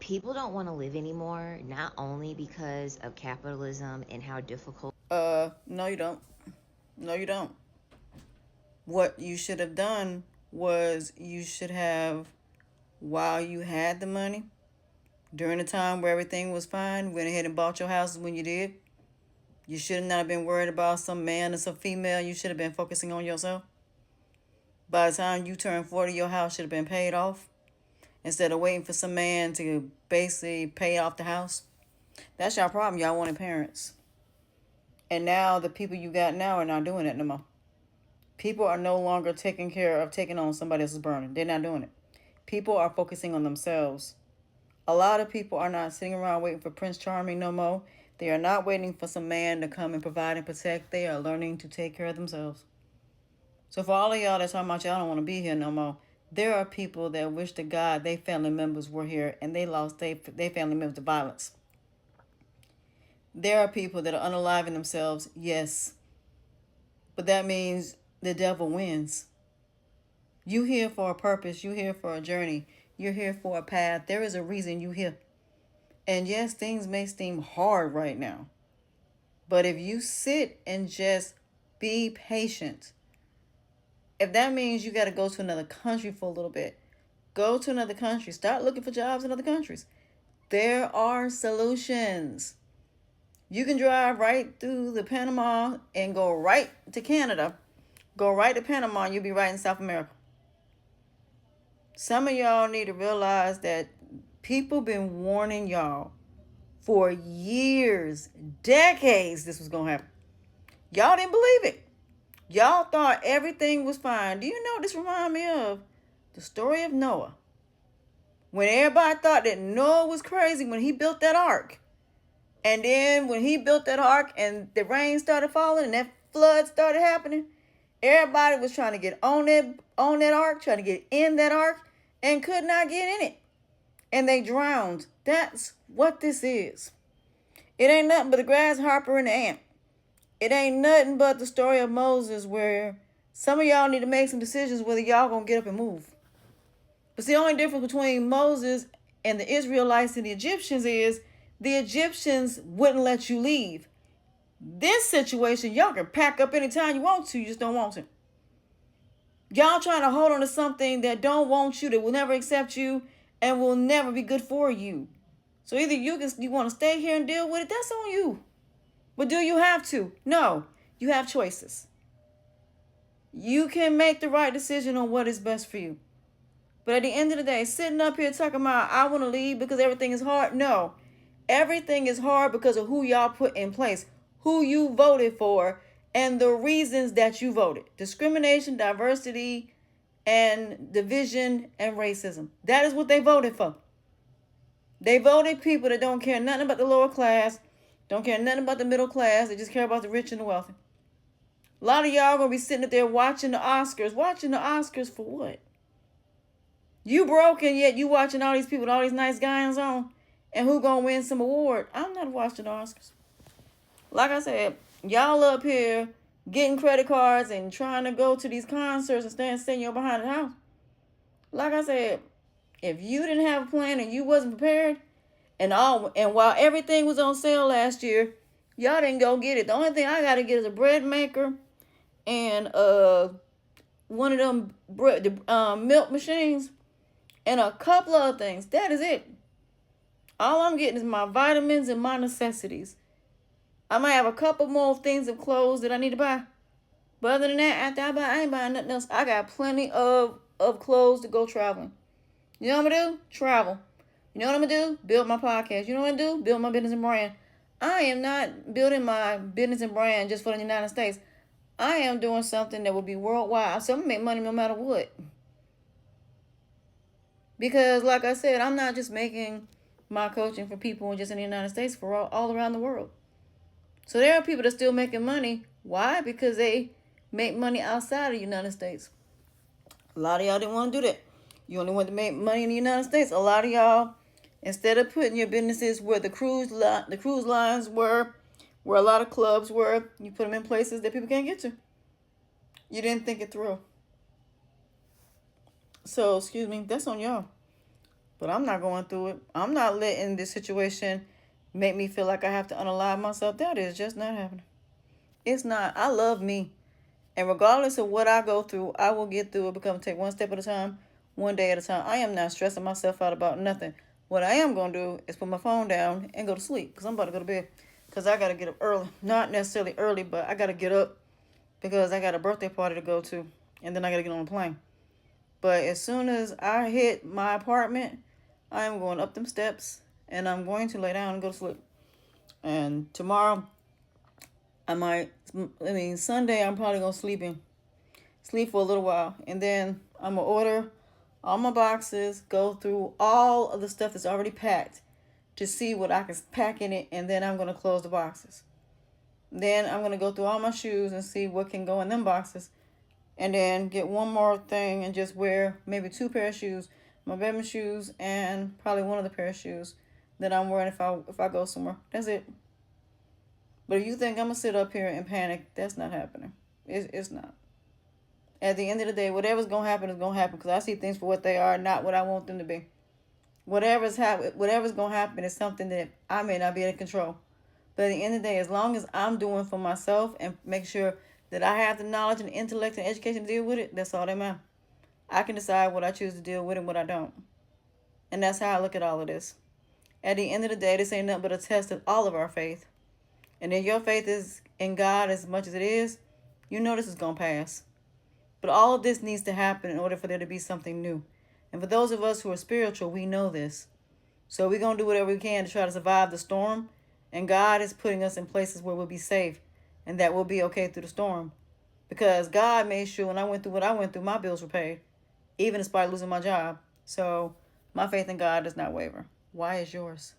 People don't want to live anymore, not only because of capitalism and how difficult. No, you don't. No, you don't. What you should have done was you should have, while you had the money, during the time where everything was fine, went ahead and bought your houses when you did. You should not have been worried about some man or some female. You should have been focusing on yourself. By the time you turned 40, your house should have been paid off instead of waiting for some man to basically pay off the house. That's your problem. Y'all wanted parents. And now the people you got now are not doing it no more. People are no longer taking care of taking on somebody else's burden. They're not doing it. People are focusing on themselves. A lot of people are not sitting around waiting for Prince Charming no more. They are not waiting for some man to come and provide and protect. They are learning to take care of themselves. So for all of y'all that's talking about y'all don't want to be here no more, there are people that wish to God their family members were here and they lost their family members to violence. There are people that are unaliving themselves, yes. But that means the devil wins. You here for a purpose. You here for a journey. You're here for a path. There is a reason you here. And yes, things may seem hard right now. But if you sit and just be patient, if that means you got to go to another country for a little bit, go to another country. Start looking for jobs in other countries. There are solutions. You can drive right through the Panama and go right to Canada. Go right to Panama and you'll be right in South America. Some of y'all need to realize that people been warning y'all for years, decades this was going to happen. Y'all didn't believe it. Y'all thought everything was fine. Do you know what this reminds me of? The story of Noah. When everybody thought that Noah was crazy when he built that ark. And then when he built that ark and the rain started falling and that flood started happening, everybody was trying to get on that ark, trying to get in that ark, and could not get in it. And they drowned. That's what this is. It ain't nothing but the grasshopper and the ant. It ain't nothing but the story of Moses where some of y'all need to make some decisions whether y'all gonna get up and move. But see, the only difference between Moses and the Israelites and the Egyptians is the Egyptians wouldn't let you leave. This situation, y'all can pack up anytime you want to, you just don't want to. Y'all trying to hold on to something that don't want you, that will never accept you, and will never be good for you. So either you want to stay here and deal with it, that's on you. But do you have to? No, you have choices. You can make the right decision on what is best for you. But at the end of the day, sitting up here talking about I want to leave because everything is hard. No, everything is hard because of who y'all put in place, who you voted for, and the reasons that you voted. Discrimination, diversity, and division and racism. That is what they voted for. They voted people that don't care nothing about the lower class, don't care nothing about the middle class. They just care about the rich and the wealthy. A lot of y'all gonna be sitting up there watching the Oscars. Watching the Oscars for what? You broke and yet you watching all these people with all these nice gowns on. And who gonna win some award? I'm not watching the Oscars. Like I said, y'all up here getting credit cards and trying to go to these concerts and staying your behind the house. Like I said, if you didn't have a plan and you wasn't prepared, and while everything was on sale last year, y'all didn't go get it. The only thing I gotta get is a bread maker and one of them milk machines and a couple other things. That is it. All I'm getting is my vitamins and my necessities. I might have a couple more things of clothes that I need to buy. But other than that, after I ain't buying nothing else. I got plenty of clothes to go traveling. You know what I'm going to do? Travel. You know what I'm going to do? Build my podcast. You know what I'm going to do? Build my business and brand. I am not building my business and brand just for the United States. I am doing something that will be worldwide. So I'm going to make money no matter what. Because like I said, I'm not just making my coaching for people just in the United States, for all around the world. So there are people that are still making money. Why? Because they make money outside of the United States. A lot of y'all didn't want to do that. You only want to make money in the United States. A lot of y'all, instead of putting your businesses where the cruise lines were, where a lot of clubs were, you put them in places that people can't get to. You didn't think it through. So, excuse me, that's on y'all. But I'm not going through it. I'm not letting this situation make me feel like I have to unalive myself. That is just not happening. It's not. I love me. And regardless of what I go through, I will get through it, become take one step at a time, one day at a time. I am not stressing myself out about nothing. What I am going to do is put my phone down and go to sleep because I'm about to go to bed because I got to get up early. Not necessarily early, but I got to get up because I got a birthday party to go to and then I got to get on a plane. But as soon as I hit my apartment, I am going up them steps and I'm going to lay down and go to sleep. And tomorrow, Sunday, I'm probably going to sleep for a little while. And then I'm going to order all my boxes, go through all of the stuff that's already packed to see what I can pack in it. And then I'm going to close the boxes. Then I'm going to go through all my shoes and see what can go in them boxes. And then get one more thing and just wear maybe 2 pair of shoes, my baby shoes and probably one other pair of shoes that I'm wearing if I go somewhere. That's it. But if you think I'm gonna sit up here and panic, that's not happening. It's not. At the end of the day, whatever's gonna happen is gonna happen because I see things for what they are, not what I want them to be. Whatever's gonna happen is something that I may not be able to control. But at the end of the day, as long as I'm doing for myself and make sure that I have the knowledge and intellect and education to deal with it, that's all that matters. I can decide what I choose to deal with and what I don't. And that's how I look at all of this. At the end of the day, this ain't nothing but a test of all of our faith. And if your faith is in God as much as it is, you know this is going to pass. But all of this needs to happen in order for there to be something new. And for those of us who are spiritual, we know this. So we're going to do whatever we can to try to survive the storm. And God is putting us in places where we'll be safe and that we'll be okay through the storm. Because God made sure when I went through what I went through, my bills were paid, even in spite of losing my job. So my faith in God does not waver. Why is yours?